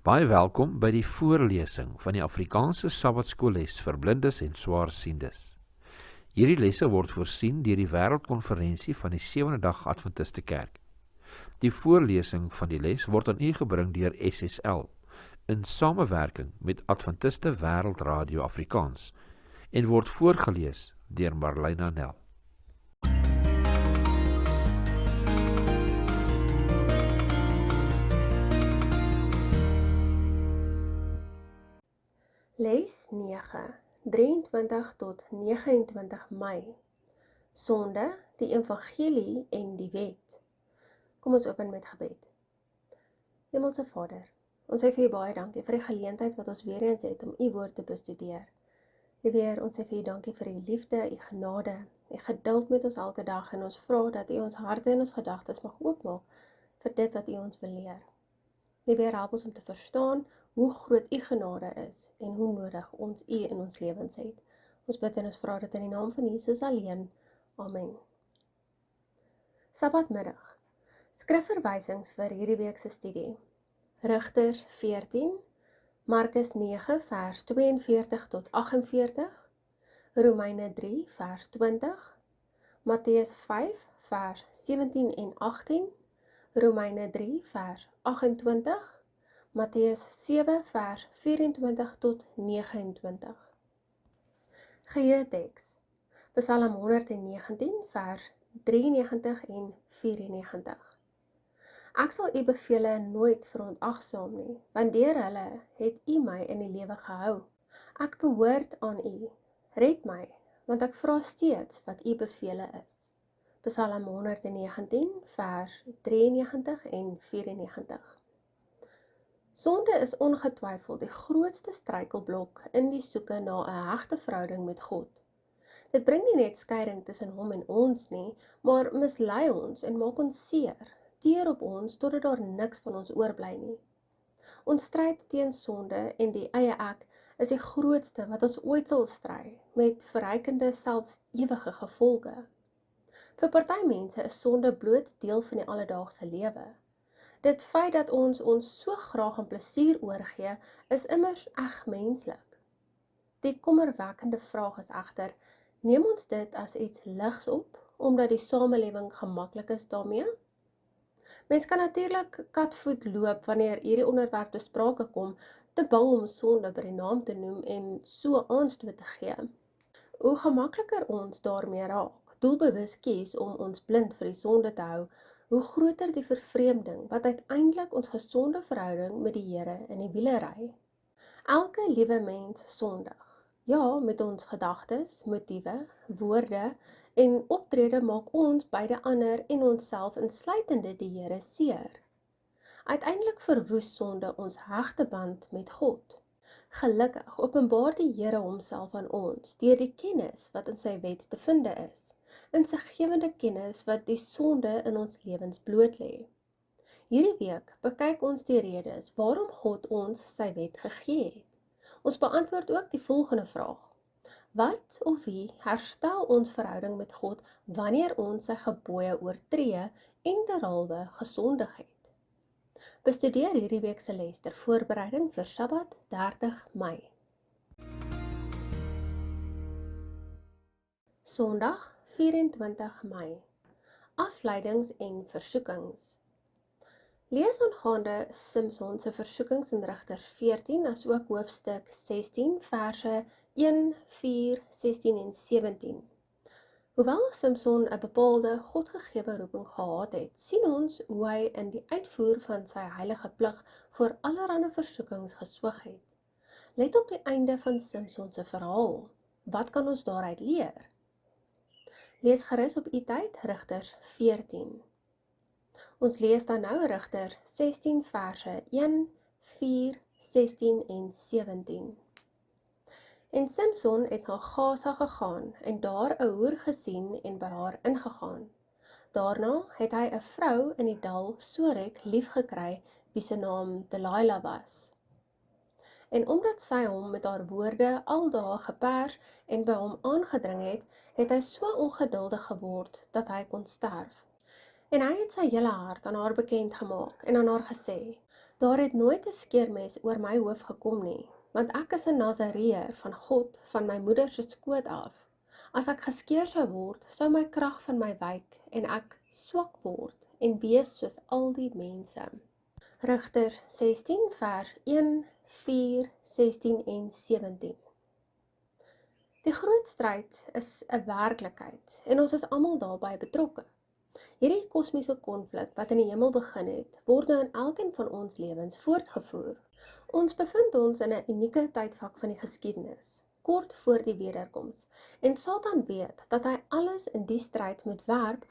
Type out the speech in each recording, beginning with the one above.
Baie welkom by die voorlesing van die Afrikaanse Sabbatskoolles vir blindes en swaarsiendes. Hierdie lesse word voorsien deur die Wêreldkonferensie van die Sewende Dag Adventiste Kerk. Die voorlesing van die les word aan u gebring deur SSL in samewerking met Adventiste Wêreldradio Afrikaans en word voorgeles deur Marlena Nel. Les 9, 23 tot 29 Mei. Sonde, die evangelie en die wet. Kom ons open met gebed. Hemelse Vader, ons sê vir u baie dankie vir die geleentheid wat ons weer eens het om u woord te bestudeer. Liewe ons sê vir u dankie vir u liefde, u genade, u geduld met ons elke dag en ons vra dat u ons harte en ons gedagtes mag oopmaak vir dit wat u ons wil leer. Liewe help ons om te verstaan hoe groot u genade is en hoe nodig ons u in ons lewens het. Ons bid en ons vra dit in die naam van Jesus alleen. Amen. Sabbatmiddag. Skrifverwysings vir hierdie week se studie. Rigters 14, Markus 9 vers 42 tot 48, Romeine 3 vers 20, Matteus 5 vers 17 en 18, Romeine 3 vers 28, Matteus 7 vers 24 tot 29. Geheeteks, Psalm 119 vers 93 en 94. Ek sal u bevele nooit verontagsaam nie, want deur hulle het u my in die lewe gehou. Ek behoort aan u, red my, want ek vra steeds wat u bevele is. Psalm 119 vers 93 en 94. Sonde is ongetwyfeld die grootste struikelblok in die soeke na 'n hegte verhouding met God. Dit bring nie net skeiding tussen hom en ons nie, maar mislei ons en maak ons seer, teer op ons totdat daar niks van ons oorbly nie. Ons stryd teen sonde en die eie ek is die grootste wat ons ooit sal stry, met verrykende, selfs ewige gevolge. Vir party mense is sonde bloot deel van die alledaagse lewe. Dit feit dat ons so graag aan plesier oorgee, is immers eg menslik. Die kommerwekkende vraag is egter, neem ons dit as iets ligs op, omdat die samelewing gemaklik is daarmee? Mens kan natuurlik katvoet loop wanneer hierdie onderwerp te sprake kom, te bang om sonde by die naam te noem en so aanstoot te gee. Hoe gemakliker ons daarmee raak, doelbewus kies om ons blind vir die sonde te hou, hoe groter die vervreemding wat uiteindelik ons gesonde verhouding met die Here in die wiele ry. Elke liewe mens sondig. Ja, met ons gedagtes, motiewe, woorde en optrede maak ons beide ander en onsself insluitende die Here seer. Uiteindelik verwoes sonde ons hegte band met God. Gelukkig openbaar die Here homself aan ons deur die kennis wat in sy wet te vinde is. In sy gewende kennis wat die sonde in ons lewens bloot lê. Hierdie week bekyk ons die redes waarom God ons sy wet gegee het. Ons beantwoord ook die volgende vraag. Wat of wie herstel ons verhouding met God wanneer ons sy gebooie oortree en derhalwe gesondig het? Bestudeer hierdie week se les ter voorbereiding vir Sabbat 30 Mei. Sondag 24 Mei. Afleidings en versoekings. Lees aangaande Simson se versoekings in Rigters 14 as ook hoofstuk 16 verse 1, 4, 16 en 17. Hoewel Simson 'n bepaalde godgegewe roeping gehad het, sien ons hoe hy in die uitvoer van sy heilige plig voor allerlei versoekings geswyg het. Let op die einde van Simson se verhaal. Wat kan ons daaruit leer? Lees gerus op u tyd Rigters 14. Ons lees dan nou Rigters 16 verse 1, 4, 16 en 17. En Simson het na Gaza gegaan en daar 'n hoer gesien en by haar ingegaan. Daarna het hy 'n vrou in die dal Sorek liefgekry wie se naam Delilah was. En omdat sy hom met haar woorde aldaar gepers en by hom aangedring het, het hy so ongeduldig geword dat hy kon sterf. En hy het sy hele hart aan haar bekend gemaak en aan haar gesê, daar het nooit 'n skeermes oor my hoof gekom nie, want ek is 'n Nasareër van God van my moeder se skoot af. As ek geskeer sou word, sou my krag van my wyk en ek swak word en wees soos al die mense. Rigters 16 vers 1, 4, 16 en 17. Die groot stryd is 'n werklikheid en ons is almal daarbey betrokke. Hierdie kosmiese konflik wat in die hemel begin het, word nou in elkeen van ons lewens voortgevoer. Ons bevind ons in 'n unieke tydvak van die geskiedenis, kort voor die wederkoms, en Satan weet dat hy alles in die stryd moet werp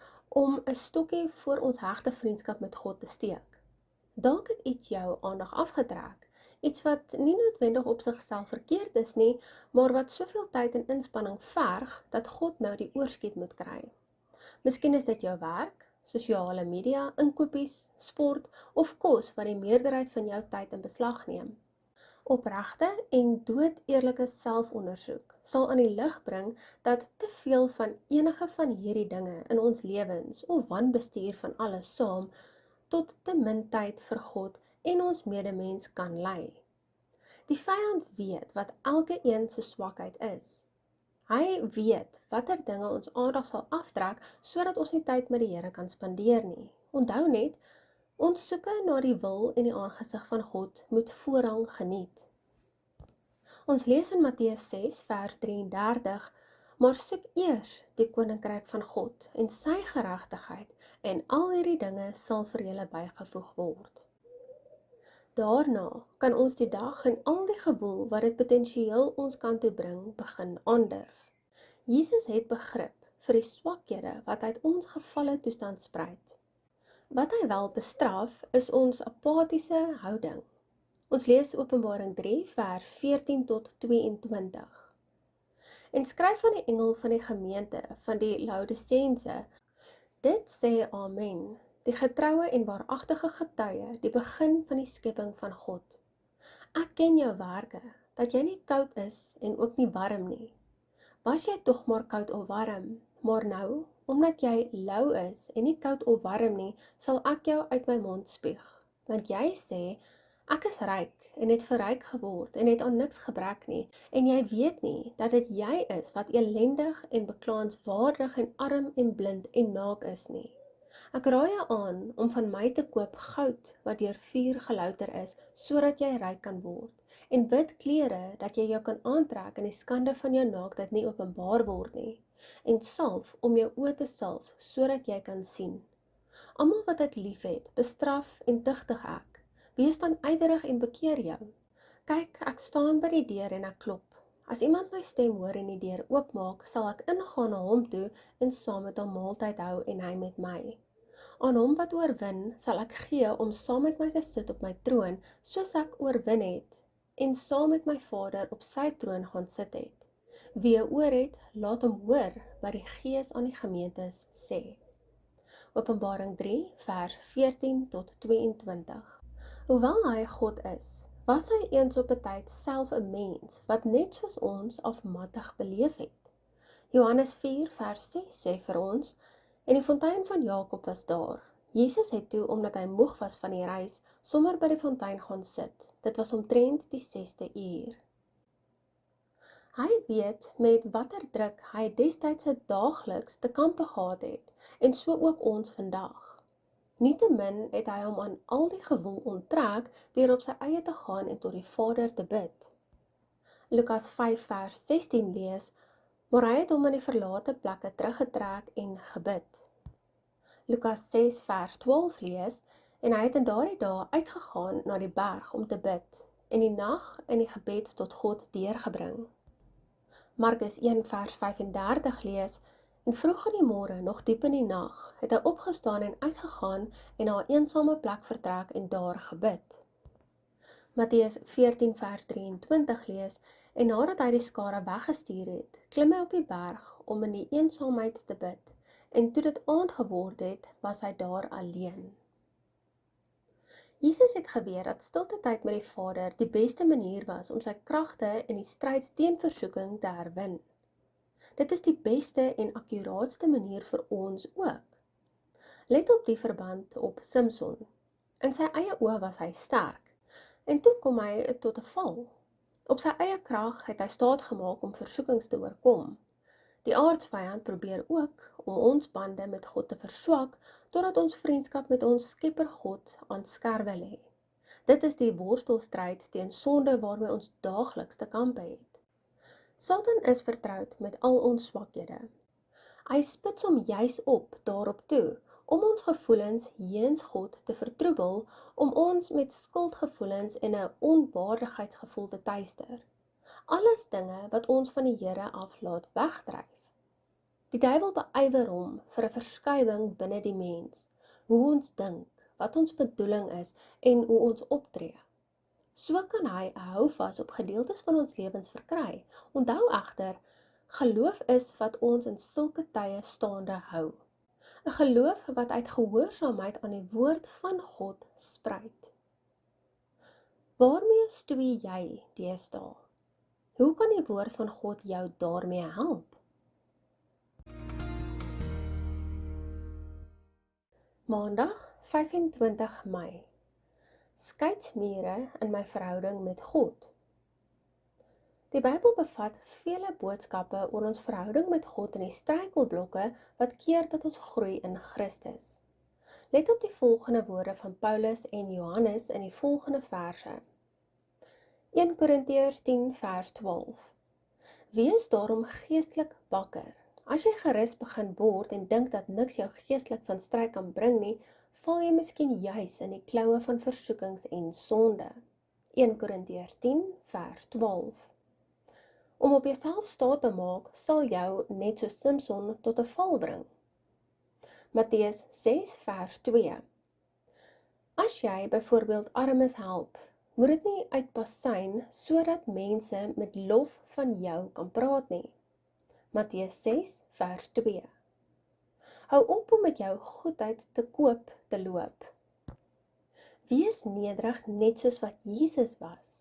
om 'n stokkie voor ons hegte vriendskap met God te steek. Dalk het iets jou aandag afgetrek, iets wat nie noodwendig op sigself verkeerd is nie, maar wat soveel tyd en inspanning verg, dat God nou die oorskiet moet kry. Miskien is dit jou werk, sosiale media, inkopies, sport of kos wat die meerderheid van jou tyd in beslag neem. Opregte en doodeerlike selfondersoek sal aan die lig bring dat te veel van enige van hierdie dinge in ons lewens of wanbestuur van alles saam tot te min tyd vir God en ons medemens kan lei. Die vyand weet wat elke een se swakheid is. Hy weet watter dinge ons aandag sal aftrek sodat ons nie tyd met die Here kan spandeer nie. Onthou net, ons soeke na die wil en die aangesig van God moet voorrang geniet. Ons lees in Matteus 6 vers 33, maar soek eers die koninkryk van God en sy geregtigheid en al hierdie dinge sal vir julle bygevoeg word. Daarna kan ons die dag en al die gewoel wat dit potensieel ons kant toe bring, begin aandurf. Jesus het begrip vir die swakhede wat uit ons gevalle toestand spruit. Wat hy wel bestraf, is ons apatiese houding. Ons lees Openbaring 3 vers 14 tot 22. En skryf aan die engel van die gemeente van die Laodiseense, dit sê Amen, die getroue en waaragtige getuie, die begin van die skepping van God. Ek ken jou werke, dat jy nie koud is en ook nie warm nie. Was jy tog maar koud of warm, maar nou, omdat jy lou is en nie koud of warm nie, sal ek jou uit my mond spuug. Want jy sê, ek is ryk en het verryk geword en het aan niks gebrek nie, en jy weet nie, dat dit jy is wat elendig en beklaanswaardig en arm en blind en naak is nie. Ek raai jou aan om van my te koop goud wat deur vuur gelouter is, sodat jy ryk kan word, en wit klere dat jy jou kan aantrek en die skande van jou naaktheid nie openbaar word nie, en salf om jou oë te salf, sodat jy kan sien. Almal wat ek liefhet, bestraf en tugtig ek. Wees dan ywerig en bekeer jou. Kyk, ek staan by die deur en ek klop. As iemand my stem hoor en die deur oopmaak, sal ek ingaan na hom toe en saam met hom maaltyd hou en hy met my. Aan hom wat oorwin, sal ek gee om saam met my te sit op my troon, soos ek oorwin het, en saam met my Vader op sy troon gaan sit het. Wie 'n oor het, laat hom hoor wat die Gees aan die gemeentes sê. Openbaring 3 vers 14 tot 22. Hoewel hy God is, was hy eens op 'n tyd self 'n mens wat net soos ons afmattig beleef het. Johannes 4 vers 6 sê vir ons, en die fontein van Jakob was daar. Jesus het toe, omdat hy moeg was van die reis, sommer by die fontein gaan sit. Dit was omtrent die 6de uur. Hy weet met watter druk hy destyds daagliks te kampe gehad het, en so ook ons vandag. Nietemin het hy hom aan al die gewoel onttrek deur op sy eie te gaan en tot die Vader te bid. Lukas 5 vers 16 lees, maar hy het hom in die verlate plekke teruggetrek en gebid. Lukas 6 vers 12 lees, en hy het in daardie dae uitgegaan na die berg om te bid, en die nag in die gebed tot God deurgebring. Markus 1 vers 35 lees, en vroeg in die môre, nog diep in die nag, het hy opgestaan en uitgegaan en na 'n eensame plek vertrek en daar gebid. Matteus 14 vers 23 lees, en nadat hy die skare weggestuur het, klim hy op die berg om in die eensaamheid te bid, en toe dit aand geword het, was hy daar alleen. Jesus het geweet dat stilte tyd met die Vader die beste manier was om sy kragte in die stryd teen versoeking te herwin. Dit is die beste en akkuraatste manier vir ons ook. Let op die verband op Simson. In sy eie oë was hy sterk, en toe kom hy tot 'n val. Op sy eie krag het hy staat gemaak om versoekings te oorkom. Die aardsvyand probeer ook om ons bande met God te verswak, totdat ons vriendskap met ons Skepper God aan skerwe lê. Dit is die worstelstryd teen sonde waarmee ons daagliks te kampe het. Satan is vertroud met al ons swakhede. Hy spits hom juis op daarop toe, om ons gevoelens jeens God te vertroebel, om ons met skuldgevoelens en 'n onwaardigheidsgevoel te tuister. Alles dinge wat ons van die Here af laat wegdryf. Die duiwel beywer hom vir 'n verskywing binne die mens, hoe ons dink, wat ons bedoeling is en hoe ons optree. So kan hy 'n houvas op gedeeltes van ons lewens verkry. Onthou egter, geloof is wat ons in sulke tye staande hou. 'n Geloof wat uit gehoorsaamheid aan die woord van God spruit. Waarmee stoei jy deesdae? Hoe kan die woord van God jou daarmee help? Maandag 25 Mei. Skeidsmure in my verhouding met God. Die Bybel bevat vele boodskappe oor ons verhouding met God en die struikelblokke wat keer dat ons groei in Christus. Let op die volgende woorde van Paulus en Johannes in die volgende verse. 1 Korintiërs 10 vers 12. Wees daarom geestelik wakker. As jy gerus begin word en dink dat niks jou geestelik van stryk kan bring nie, val jy miskien juis in die kloue van versoekings en sonde. 1 Korintiërs 10 vers 12. Om op jouself staat te maak, sal jou net soos Simson tot 'n val bring. Matteus 6 vers 2. As jy byvoorbeeld armes help, moet dit nie uitpasyn sodat mense met lof van jou kan praat nie. Matteus 6 vers 2. Hou op om met jou goedheid te koop te loop. Wees nederig net soos wat Jesus was.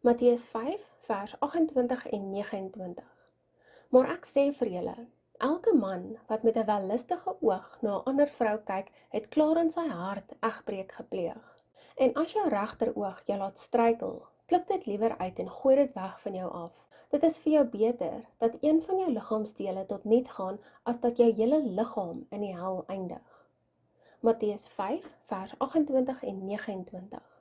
Matteus 5 vers 28 en 29. Maar ek sê vir julle, elke man wat met 'n wellustige oog na 'n ander vrou kyk, het klaar in sy hart egbreek gepleeg. En as jou regteroog jou laat struikel, pluk dit liewer uit en gooi dit weg van jou af. Dit is vir jou beter dat een van jou liggaamsdele tot niet gaan, as dat jou hele liggaam in die hel eindig. Matteus 5 vers 28 en 29.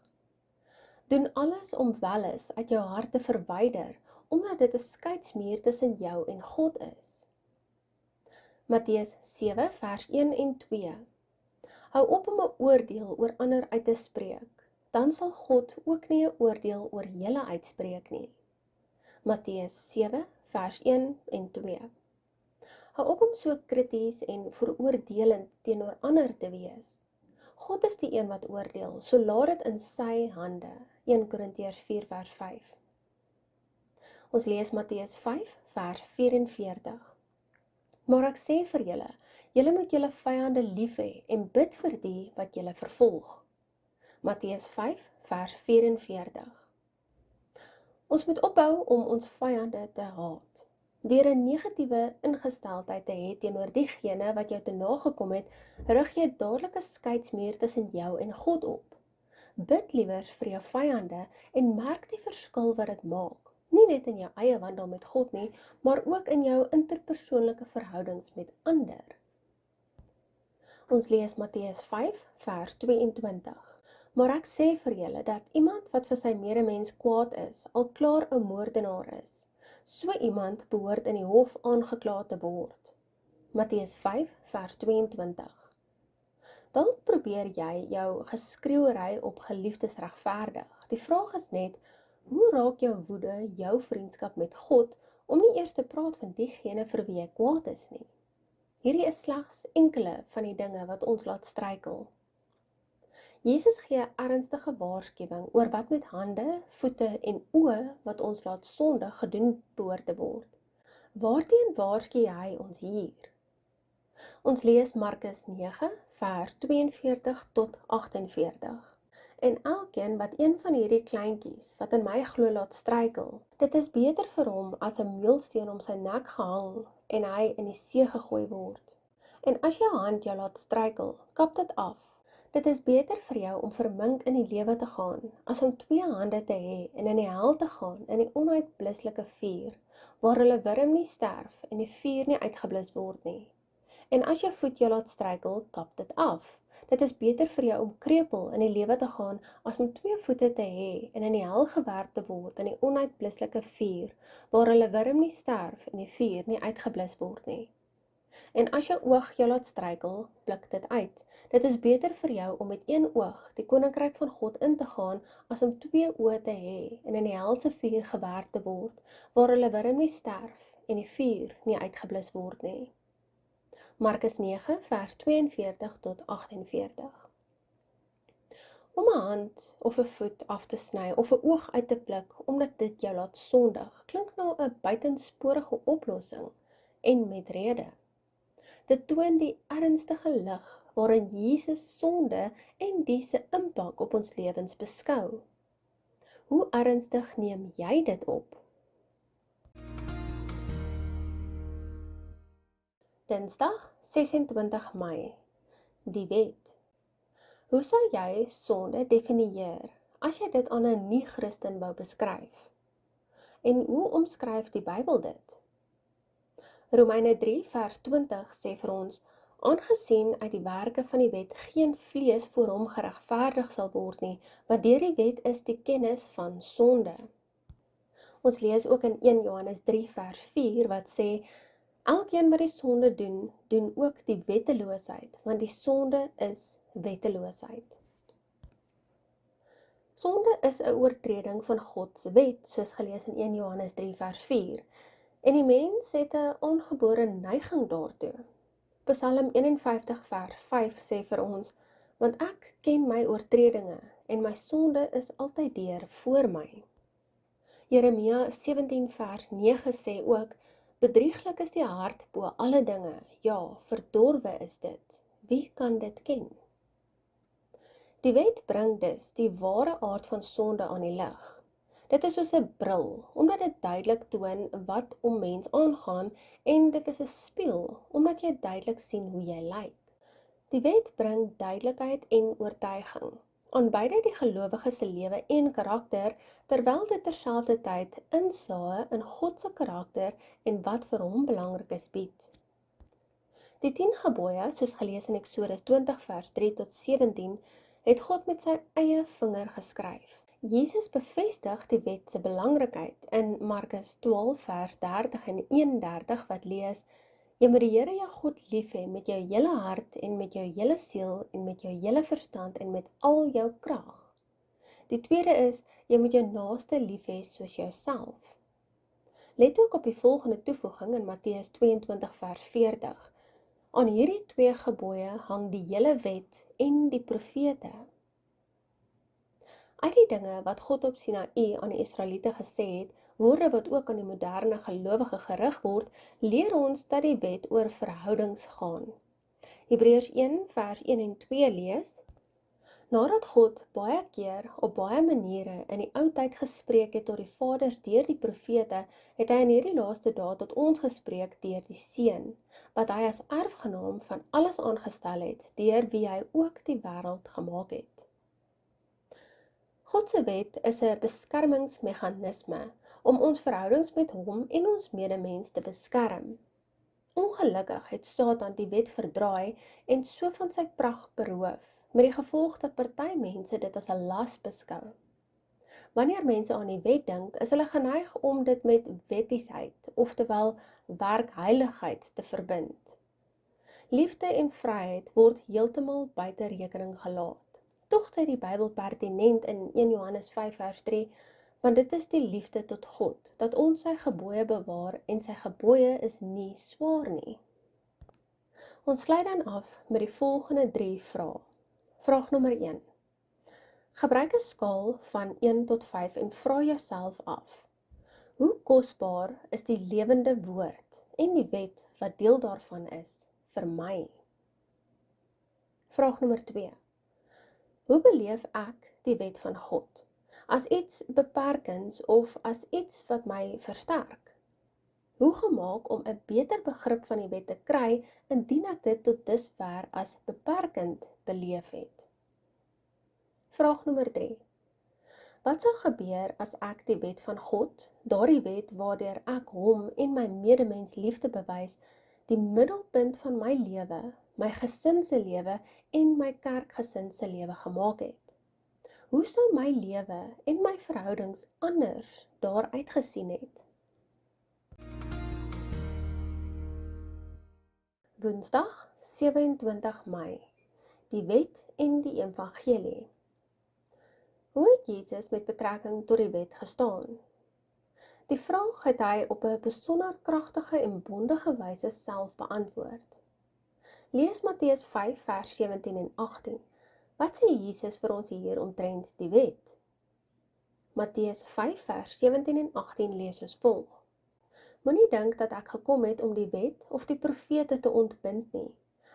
Doen alles om welis uit jou hart te verwyder, omdat dit 'n skeidsmuur tussen jou en God is. Matteus 7 vers 1 en 2. Hou op om 'n oordeel oor ander uit te spreek, dan sal God ook nie 'n oordeel oor julle uitspreek nie. Matteus 7 vers 1 en 2. Hou op om so krities en veroordelend teenoor ander te wees. God is die een wat oordeel, so laat dit in sy hande. 1 Korintiërs 4 vers 5. Ons lees Matteus 5 vers 44. Maar ek sê vir julle, julle moet julle vyande lief hê en bid vir die wat julle vervolg. Matteus 5 vers 44. Ons moet ophou om ons vyande te haat. Deur 'n negatiewe ingesteldheid te hê teenoor diegene wat jou te nagekom het, rig jy dadelik 'n skeidsmuur tussen jou en God op. Bid liewers vir jou vyande en merk die verskil wat dit maak. Nie net in jou eie wandel met God nie, maar ook in jou interpersoonlike verhoudings met ander. Ons lees Matteus 5 vers 22. Maar ek sê vir julle dat iemand wat vir sy medemens kwaad is, al klaar 'n moordenaar is. So iemand behoort in die hof aangekla te word. Matteus 5 vers 22. Dalk probeer jy jou geskreeuery op geliefdes regverdig. Die vraag is net, hoe raak jou woede jou vriendskap met God, om nie eers te praat van diegene vir wie jy kwaad is nie. Hierdie is slegs enkele van die dinge wat ons laat struikel. Jesus gee 'n ernstige waarskuwing oor wat met hande, voete en oë wat ons laat sonde gedoen behoort te word. Waarteen waarsku hy ons hier? Ons lees Markus 9 vers 42 tot 48. En elkeen wat een van hierdie kleintjies wat in my glo laat struikel, dit is beter vir hom as 'n meulsteen om sy nek gehang en hy in die see gegooi word. En as jou hand jou laat struikel, kap dit af. Dit is beter vir jou om vermink in die lewe te gaan, as om 2 hande te hê en in die hel te gaan in die onuitbluslike vuur, waar hulle wurm nie sterf en die vuur nie uitgeblus word nie. En as jou voet jou laat struikel, kap dit af. Dit is beter vir jou om krepeel in die lewe te gaan, as om 2 voete te hê en in die hel gewerp te word in die onuitbluslike vuur, waar hulle wurm nie sterf en die vuur nie uitgeblus word nie. En as jou oog jou laat struikel, blik dit uit. Dit is beter vir jou om met 1 oog die koninkryk van God in te gaan, as om 2 oë te hê en in die helse vuur gewerp te word, waar hulle wurm nie sterf en die vuur nie uitgeblus word nie. Markus 9 vers 42 tot 48. Om 'n hand of 'n voet af te sny of 'n oog uit te pluk omdat dit jou laat sondig, klink na 'n buitensporige oplossing en met rede. Dit toon die ernstige lig waarin Jesus sonde en die se impak op ons lewens beskou. Hoe ernstig neem jy dit op? Dinsdag 26 Mei. Die wet. Hoe sal jy sonde definieer as jy dit aan 'n nie-Christen wou beskryf? En hoe omskryf die Bybel dit? Romeine 3 vers 20 sê vir ons, aangesien uit die werke van die wet geen vlees voor hom geregverdig sal word nie, want deur die wet is die kennis van sonde. Ons lees ook in 1 Johannes 3 vers 4 wat sê, elkeen wat die sonde doen, doen ook die wetteloosheid, want die sonde is wetteloosheid. Sonde is 'n oortreding van God se wet, soos gelees in 1 Johannes 3 vers 4. En die mens het 'n aangebore neiging daartoe. Psalm 51 vers 5 sê vir ons, want ek ken my oortredinge en my sonde is altyd deur voor my. Jeremia 17 vers 9 sê ook, bedrieglik is die hart bo alle dinge, ja, verdorwe is dit. Wie kan dit ken? Die wet bring dus die ware aard van sonde aan die lig. Dit is soos 'n bril, omdat dit duidelik toon wat om mens aangaan, en dit is 'n spieël, omdat jy duidelik sien hoe jy lyk. Die wet bring duidelikheid en oortuiging aan beide die gelowige se lewe en karakter, terwyl dit terselfdertyd insae in God se karakter en wat vir hom belangrik is bied. Die 10 gebooie, soos gelees in Eksodus 20 vers 3 tot 17, het God met sy eie vinger geskryf. Jesus bevestig die wet se belangrikheid in Markus 12 vers 30 en 31 wat lees, jy moet die Here jou God lief hê met jou hele hart en met jou hele siel en met jou hele verstand en met al jou krag. Die tweede is, jy moet jou naaste lief hê soos jouself. Let ook op die volgende toevoeging in Matteus 22 vers 40. Aan hierdie 2 gebooie hang die hele wet en die profete. Uit die dinge wat God op Sinaï aan die Israeliete gesê het, woorde wat ook aan die moderne gelowige gerig word, leer ons dat die wet oor verhoudings gaan. Hebreërs 1 vers 1 en 2 lees, nadat God baie keer op baie maniere in die ou tyd gespreek het tot die vaders deur die profete, het hy in hierdie laaste dae tot ons gespreek deur die Seun, wat hy as erfgenaam van alles aangestel het, deur wie hy ook die wêreld gemaak het. God se wet is 'n beskermingsmeganisme om ons verhoudings met hom en ons medemens te beskerm. Ongelukkig het Satan die wet verdraai en so van sy pragt beroof, met die gevolg dat party mense dit as 'n las beskou. Wanneer mense aan die wet dink, is hulle geneig om dit met wettiesheid, oftewel werkheiligheid, te verbind. Liefde en vryheid word heeltemal buite rekening gelaat. Tog sê die Bybel pertinent in 1 Johannes 5 vers 3, want dit is die liefde tot God, dat ons sy gebooie bewaar en sy gebooie is nie swaar nie. Ons sluit dan af met die volgende 3 vrae. Vraag nommer 1. Gebruik 'n skaal van 1 tot 5 en vra jouself af, hoe kosbaar is die lewende woord en die wet wat deel daarvan is vir my? Vraag nommer 2. Hoe beleef ek die wet van God? As iets beperkends of as iets wat my versterk? Hoe gemaak om 'n beter begrip van die wet te kry indien ek dit tot dusver as beperkend beleef het? Vraag nommer 3. Wat sou gebeur as ek die wet van God, daardie wet waardeur ek hom en my medemens liefde bewys, die middelpunt van my lewe, my gesin se lewe en my kerkgesin se lewe gemaak het? Hoe sou my lewe en my verhoudings anders daar uitgesien het? Woensdag, 27 Mei. Die wet en die evangelie. Hoe het Jesus met betrekking tot die wet gestaan? Die vraag het hy op 'n besonder kragtige en bondige wyse self beantwoord. Lees Matteus 5 vers 17 en 18. Wat sê Jesus vir ons hier omtrent die wet? Matteus 5 vers 17 en 18 lees soos volg. Moenie dink dat ek gekom het om die wet of die profete te ontbind nie.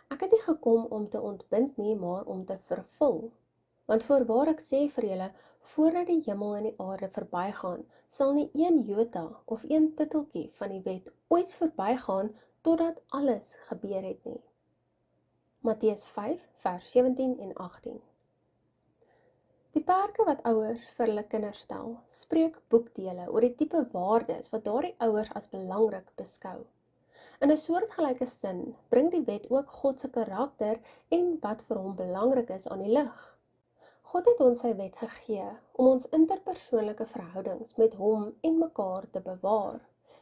Ek het nie gekom om te ontbind nie, maar om te vervul. Want voorwaar ek sê vir julle, voordat die hemel en die aarde verbygaan, sal nie een jota of een titeltjie van die wet ooit verbygaan totdat alles gebeur het nie. Matteus 5 vers 17 en 18. Die perke wat ouers vir hulle kinders stel, spreek boekdele oor die tipe waardes wat daardie ouers as belangrik beskou. In 'n soortgelyke sin bring die wet ook God se karakter en wat vir hom belangrik is aan die lig. God het ons sy wet gegee om ons interpersoonlike verhoudings met hom en mekaar te bewaar,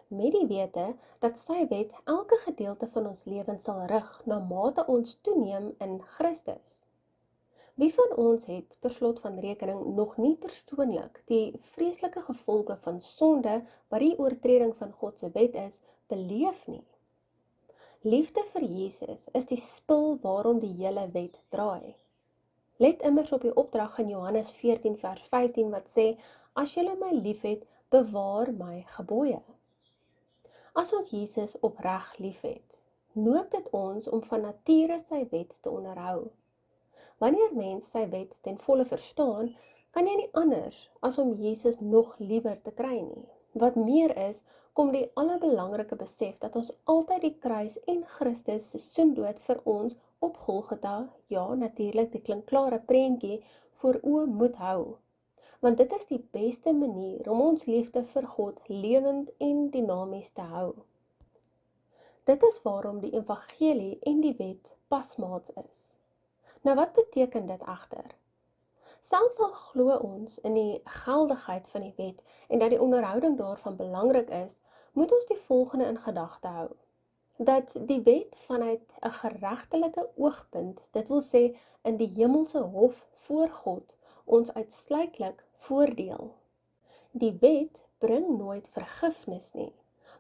met die wete dat sy wet elke gedeelte van ons lewens sal rig na mate ons toeneem in Christus. Wie van ons het, per slot van rekening, nog nie persoonlik die vreeslike gevolge van sonde wat die oortreding van God se wet is, beleef nie? Liefde vir Jesus is die spil waarom die hele wet draai. Let immers op die opdrag in Johannes 14 vers 15 wat sê, as julle my liefhet, bewaar my gebooie. As ons Jesus opreg liefhet, noop dit ons om van nature sy wet te onderhou. Wanneer mens sy wet ten volle verstaan, kan jy nie anders as om Jesus nog liewer te kry nie. Wat meer is, kom die allerbelangrike besef dat ons altyd die kruis en Christus se soendood vir ons op Golgotha, ja natuurlik die klinkklare prentjie, voor oë moet hou. Want dit is die beste manier om ons liefde vir God lewend en dinamies te hou. Dit is waarom die evangelie en die wet pasmaats is. Nou wat beteken dit egter? Selfs al glo ons in die geldigheid van die wet en dat die onderhouding daarvan belangrik is, moet ons die volgende in gedagte hou. Dat die wet vanuit 'n geregtelike oogpunt, dit wil sê in die hemelse hof voor God, ons uitsluitlik voordeel. Die wet bring nooit vergifnis nie,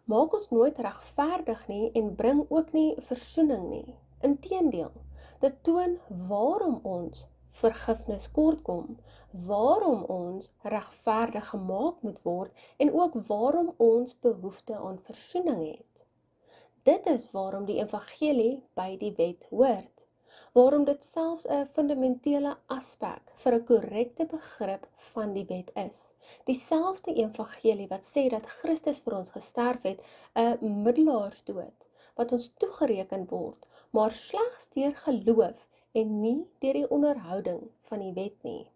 maak ons nooit regverdig nie en bring ook nie versoening nie. Inteendeel, dit toon waarom ons vergifnis kortkom, waarom ons regverdig gemaak moet word en ook waarom ons behoefte aan versoening het. Dit is waarom die evangelie by die wet hoort, waarom dit selfs 'n fundamentele aspek vir 'n korrekte begrip van die wet is. Dieselfde evangelie wat sê dat Christus vir ons gesterf het, 'n middelaarsdood, wat ons toegereken word, maar slegs deur geloof en nie deur die onderhouding van die wet nie.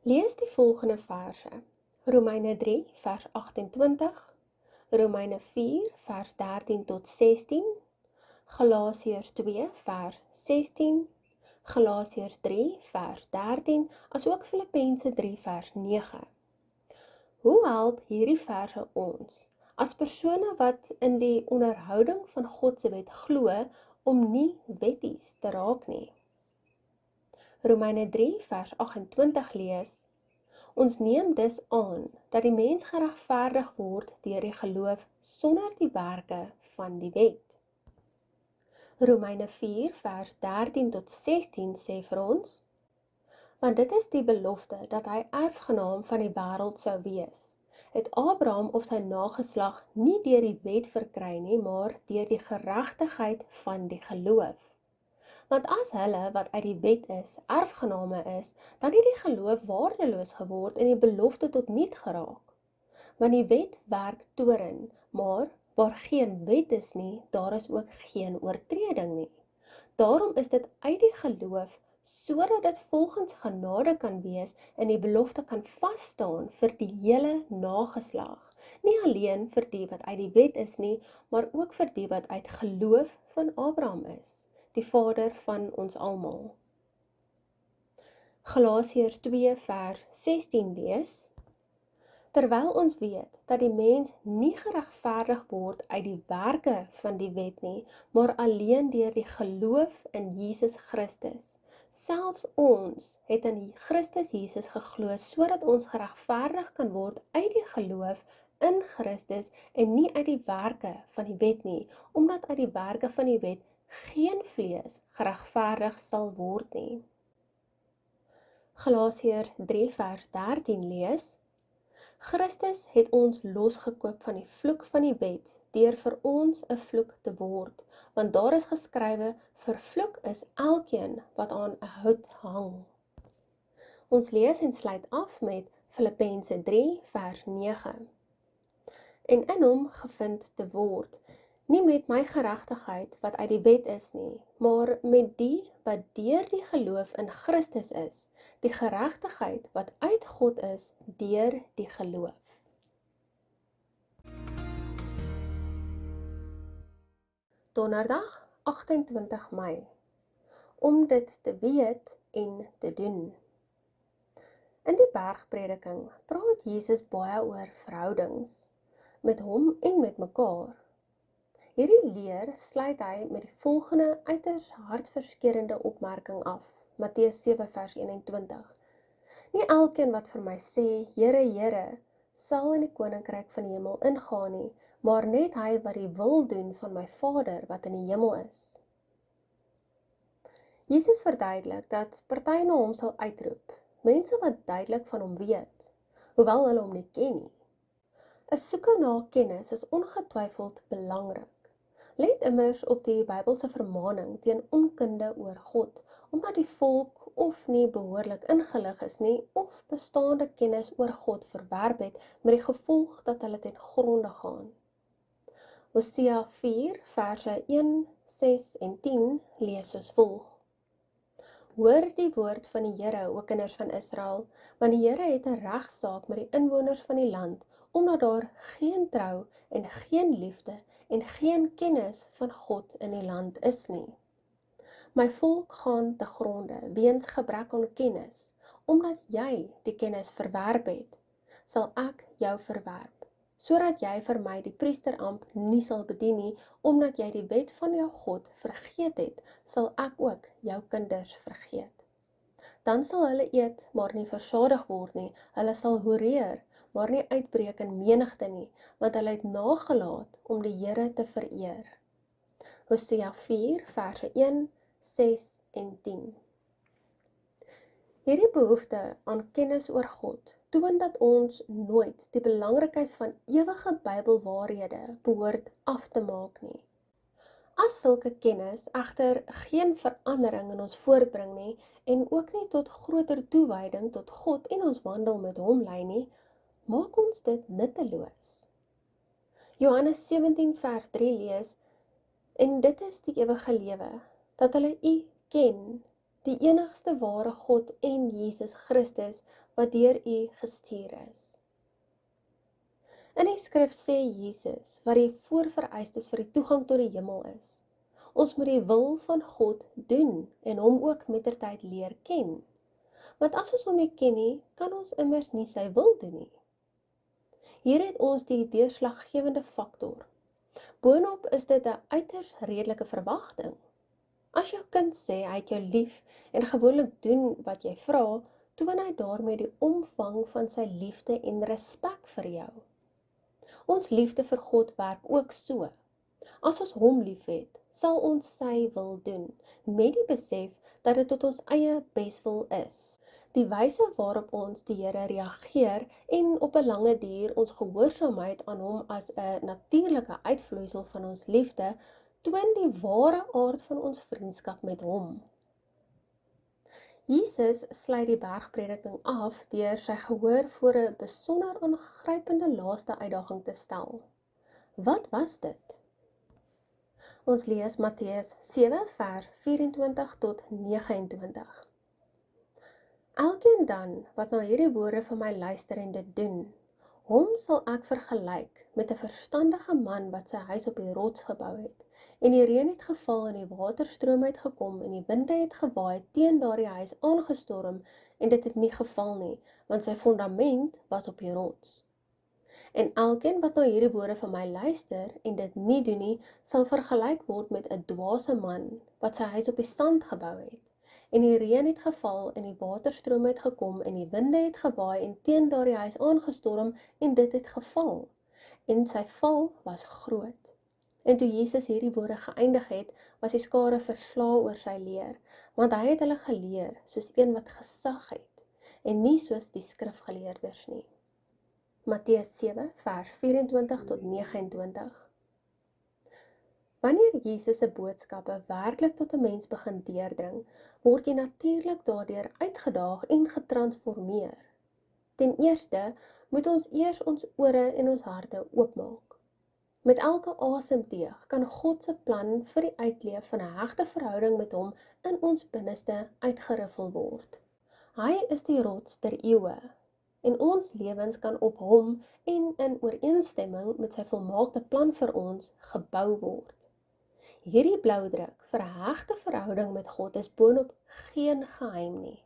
Lees die volgende verse. Romeine 3 vers 28, Romeine 4 vers 13 tot 16, Galasiërs 2 vers 16, Galasiërs 3 vers 13, asook Filippense 3 vers 9. Hoe help hierdie verse ons, as persone wat in die onderhouding van God se wet glo, om nie wetties te raak nie? Romeine 3 vers 28 lees, ons neem dus aan, dat die mens geregverdig word deur die geloof sonder die werke van die wet. Romeine 4 vers 13 tot 16 sê vir ons, want dit is die belofte dat hy erfgenaam van die wêreld sou wees. Het Abraham of sy nageslag nie deur die wet verkry nie, maar deur die geregtigheid van die geloof. Want as hulle wat uit die wet is, erfgename is, dan het die geloof waardeloos geword en die belofte tot niet geraak. Want die wet werk toorn, maar waar geen wet is nie, daar is ook geen oortreding nie. Daarom is dit uit die geloof, sodat dit volgens genade kan wees en die belofte kan vasstaan vir die hele nageslag. Nie alleen vir die wat uit die wet is nie, maar ook vir die wat uit geloof van Abraham is, die vader van ons almal. Galasiërs 2 vers 16 lees: Terwyl ons weet dat die mens nie geregverdig word uit die werke van die wet nie, maar alleen deur die geloof in Jesus Christus. Selfs ons het in Christus Jesus geglo, sodat ons geregverdig kan word uit die geloof in Christus en nie uit die werke van die wet nie, omdat uit die werke van die wet geen vlees geregverdig sal word nie. Galasiërs 3 vers 13 lees: Christus het ons losgekoop van die vloek van die wet, deur vir ons 'n vloek te word, want daar is geskrywe, vervloek is elkeen wat aan 'n hout hang. Ons lees en sluit af met Filippense 3 vers 9. En in hom gevind te word, nie met my geregtigheid wat uit die wet is nie, maar met die wat deur die geloof in Christus is, die geregtigheid wat uit God is deur die geloof. Donderdag 28 Mei. Om dit te weet en te doen. In die bergprediking praat Jesus baie oor verhoudings met hom en met mekaar. Hierdie leer sluit hy met die volgende uiters hartverskeurende opmerking af. Matteus 7 vers 21. Nie elkeen wat vir my sê, Here, Here, sal in die koninkryk van die hemel ingaan nie, maar net hy wat die wil doen van my Vader wat in die hemel is. Jesus verduidelik dat party na hom sal uitroep, mense wat duidelik van hom weet, hoewel hulle hom nie ken nie. 'n soeke na kennis is ongetwyfeld belangrik. Let immers op die Bybelse vermaning teen onkunde oor God, omdat die volk of nie behoorlik ingelig is nie, of bestaande kennis oor God verwerp het, met die gevolg dat hulle ten gronde gaan. Hosea 4 verse 1, 6 en 10 lees soos volg: Hoor die woord van die Here, o kinders van Israel, want die Here het 'n regsaak met die inwoners van die land, omdat daar geen trou en geen liefde en geen kennis van God in die land is nie. My volk gaan te gronde, weens gebrek aan kennis, omdat jy die kennis verwerp het, sal ek jou verwerp, sodat jy vir my die priesterambt nie sal bedien nie, omdat jy die wet van jou God vergeet het, sal ek ook jou kinders vergeet. Dan sal hulle eet, maar nie versadig word nie, hulle sal horeer, maar nie uitbreek in menigte nie, want hulle het nagelaat om die Here te vereer. Hosea 4 verse 1, 6 en 10. Hierdie behoefte aan kennis oor God toon dat ons nooit die belangrikheid van ewige Bybelwaarhede behoort af te maak nie. As sulke kennis egter geen verandering in ons voortbring nie en ook nie tot groter toewyding tot God en ons wandel met hom lei nie, maak ons dit nutteloos. Johannes 17 vers 3 lees: En dit is die ewige lewe, dat hulle U ken, die enigste ware God en Jesus Christus, wat deur U gestuur is. In die skrif sê Jesus, wat die voorvereistes vir die toegang tot die hemel is. Ons moet die wil van God doen en hom ook mettertyd leer ken. Want as ons hom nie ken nie, kan ons immers nie sy wil doen nie. Hier het ons die deurslaggewende faktor. Boonop is dit 'n uiters redelike verwagting. As jou kind sê hy het jou lief en gewoonlik doen wat jy vra, toon hy daarmee die omvang van sy liefde en respek vir jou. Ons liefde vir God werk ook so. As ons hom liefhet, sal ons sy wil doen, met die besef dat dit tot ons eie beswil is. Die wyse waarop ons die Here reageer en op 'n lange duur ons gehoorsaamheid aan hom as 'n natuurlike uitvloeisel van ons liefde, toon die ware aard van ons vriendskap met hom. Jesus sluit die bergprediking af deur sy gehoor voor 'n besonder aangrypende laaste uitdaging te stel. Wat was dit? Ons lees Matteus 7 vers 24 tot 29. Elkeen dan wat na hierdie woorde van my luister en dit doen, hom sal ek vergelyk met 'n verstandige man wat sy huis op die rots gebou het. En die reën het geval en die waterstroom het gekom en die winde het gewaaai teen daardie huis aangestorm en dit het nie geval nie, want sy fondament was op die rots. En elkeen wat na hierdie woorde van my luister en dit nie doen nie, sal vergelyk word met 'n dwaase man wat sy huis op die sand gebou het. En die reën het geval en die waterstroom het gekom en die winde het gewaaai en teen daardie huis aangestorm en dit het geval. En sy val was groot. En toe Jesus hierdie woorde geëindig het, was die skare verslae oor sy leer, want hy het hulle geleer soos een wat gesag het en nie soos die skrifgeleerders nie. Matteus 7 vers 24 tot 29. Wanneer Jesus se boodskappe werklik tot 'n mens begin deurdring, word jy natuurlik daardeur uitgedaag en getransformeer. Ten eerste moet ons eers ons ore en ons harte oopmaak. Met elke asemteug kan God se plan vir die uitleef van 'n hegte verhouding met hom in ons binneste uitgeriffel word. Hy is die rots ter eeue, en ons lewens kan op hom en in ooreenstemming met sy volmaakte plan vir ons gebou word. Hierdie bloudruk vir 'n hegte verhouding met God is boonop geen geheim nie.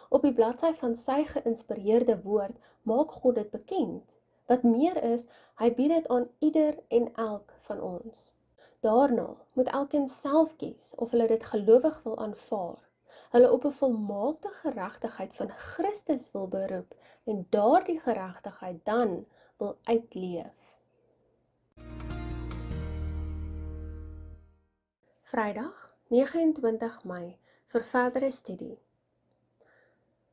Op die bladsy van sy geïnspireerde woord maak God dit bekend. Wat meer is, hy bied dit aan ieder en elk van ons. Daarna moet elkeen self kies of hulle dit gelowig wil aanvaar, hulle op 'n volmaakte geregtigheid van Christus wil beroep en daardie geregtigheid dan wil uitleef. Vrydag, 29 Mei, vir verdere studie.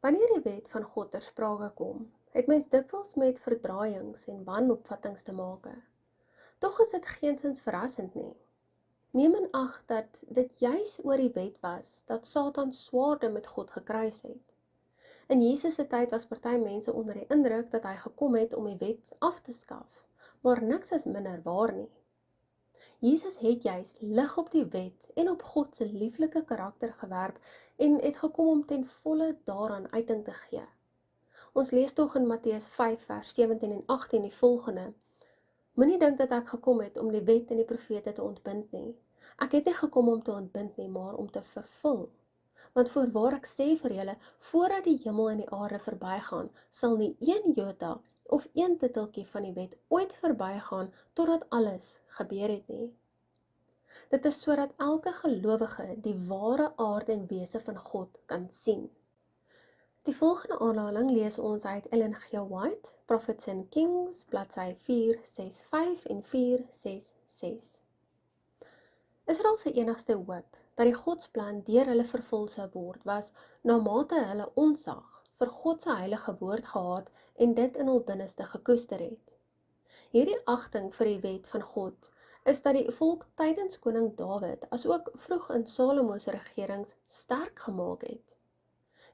Wanneer die wet van God ter sprake kom, het mens dikwels met verdraaiings en wanopvattings te maak. Tog is dit geensins verrassend nie. Neem in ag dat dit juis oor die wet was dat Satan swaarde met God gekruis het. In Jesus se tyd was party mense onder die indruk dat hy gekom het om die wet af te skaf, maar niks is minder waar nie. Jesus het juis lig op die wet en op God se lieflike karakter gewerp en het gekom om ten volle daaraan uiting te gee. Ons lees tog in Matteus 5 vers 17 en 18 die volgende: Moenie dink dat ek gekom het om die wet en die profete te ontbind nie. Ek het nie gekom om te ontbind nie, maar om te vervul. Want voorwaar ek sê vir julle, voordat die hemel en die aarde verbygaan, sal nie een jota of een titeltjie van die wet ooit verbygaan totdat alles gebeur het nie. Dit is sodat elke gelowige die ware aard en wese van God kan sien. Die volgende aanhaling lees ons uit Ellen G. White, Prophets and Kings, bladsy 465 en 466. Israel se enigste hoop dat die Godsplan deur hulle vervul sou word was na mate hulle onsag vir God se heilige woord gehad en dit in hul binneste gekoester het. Hierdie agting vir die wet van God is dat die volk tydens koning Dawid asook vroeg in Salomo se regerings sterk gemaak het.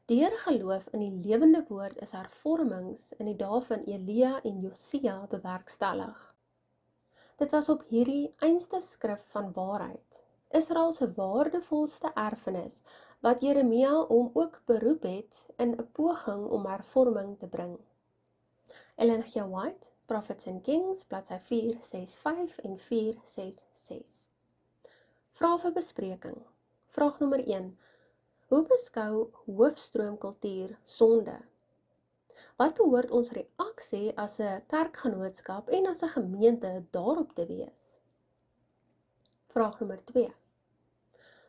Deur geloof in die lewende woord is hervormings in die dae van Elia en Josia bewerkstellig. Dit was op hierdie einste skrif van waarheid, Israel se waardevolste erfenis, wat Jeremia hom ook beroep het in 'n poging om hervorming te bring. Ellen G. White, Prophets and Kings, bladsy 465 en 466. Vrae vir bespreking. Vraag nommer 1. Hoe beskou hoofstroomkultuur sonde? Wat behoort ons reaksie as 'n kerkgenootskap en as 'n gemeente daarop te wees? Vraag nommer 2.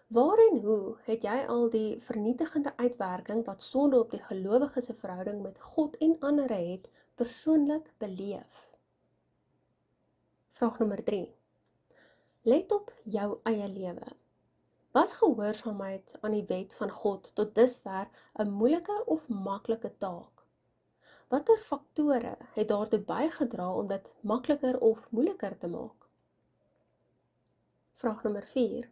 Waar en hoe het jy al die vernietigende uitwerking wat sonde op die gelowige se verhouding met God en ander het, persoonlik beleef? Vraag nommer 3. Let op jou eie lewe. Was gehoorsaamheid aan die wet van God tot dusver 'n moeilike of maklike taak? Watter faktore het daartoe bygedra om dit makliker of moeiliker te maak? Vraag nommer 4.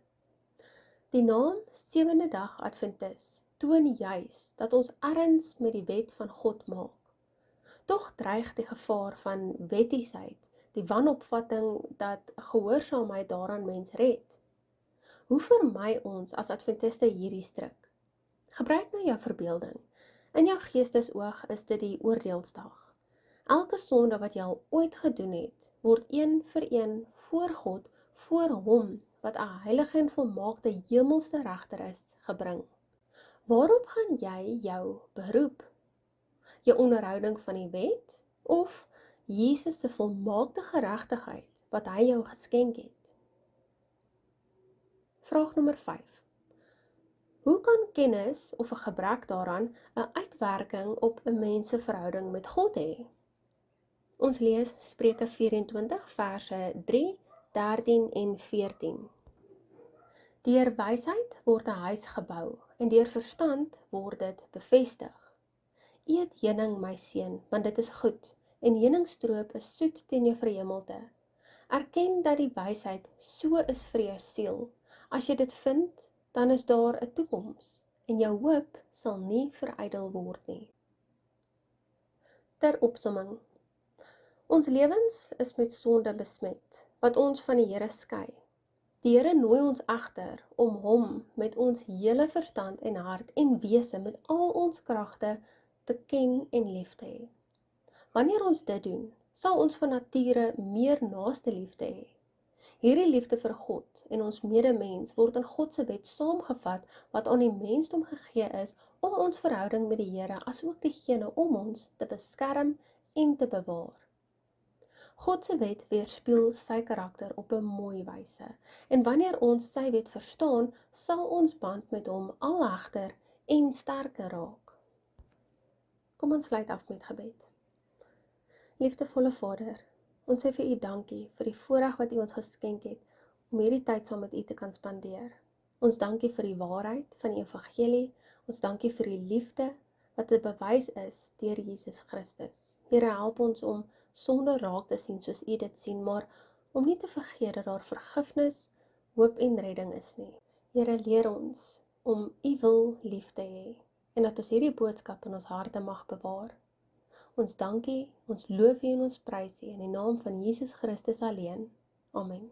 Die naam Sewende Dag Adventis toon juis dat ons erns met die wet van God maak. Tog dreig die gevaar van wettiesheid, die wanopvatting dat gehoorsaamheid daaraan mens red. Hoe vermy ons as Adventiste hierdie struik? Gebruik nou jou verbeelding. In jou geestesoog is dit die oordeelsdag. Elke sonde wat jy al ooit gedoen het, word een vir een voor God, voor hom, wat 'n heilige en volmaakte hemelse regter is, gebring. Waarop gaan jy jou beroep? Jou onderhouding van die wet, of Jesus se volmaakte geregtigheid wat hy jou geskenk het? Vraag nommer 5. Hoe kan kennis of 'n gebrek daaraan 'n uitwerking op 'n mens se verhouding met God hê? Ons lees Spreuke 24 verse 3, 13 en 14. Deur wysheid word 'n huis gebou en deur verstand word dit bevestig. Eet heuning, my seun, want dit is goed, en heuningstroop is soet teen jou verhemelte. Erken dat die wysheid so is vir jou siel. As jy dit vind, dan is daar 'n toekoms, en jou hoop sal nie verydel word nie. Ter opsomming. Ons lewens is met sonde besmet, wat ons van die Here skei. Die Here nooi ons egter om hom met ons hele verstand en hart en wese met al ons kragte te ken en lief te hê. Wanneer ons dit doen, sal ons van nature meer naaste liefde hê. Hierdie liefde vir God en ons medemens word in God se wet saamgevat wat aan die mensdom gegee is om ons verhouding met die Here asook diegene om ons te beskerm en te bewaar. God se wet weerspieël sy karakter op 'n mooi wyse, en wanneer ons sy wet verstaan, sal ons band met hom al hegter en sterker raak. Kom ons sluit af met gebed. Liefdevolle Vader, ons sê vir U dankie vir die voorreg wat U ons geskenk het om hierdie tyd saam met U te kan spandeer. Ons dankie vir die waarheid van die evangelie, ons dankie vir die liefde wat 'n bewys is deur Jesus Christus. Here, help ons om sonde raak te sien soos U dit sien, maar om nie te vergeet dat daar vergifnis, hoop en redding is nie. Here, leer ons om U wil lief te hê en dat ons hierdie boodskap in ons harte mag bewaar. Ons dankie, ons loof U en ons prys U in die naam van Jesus Christus alleen. Amen.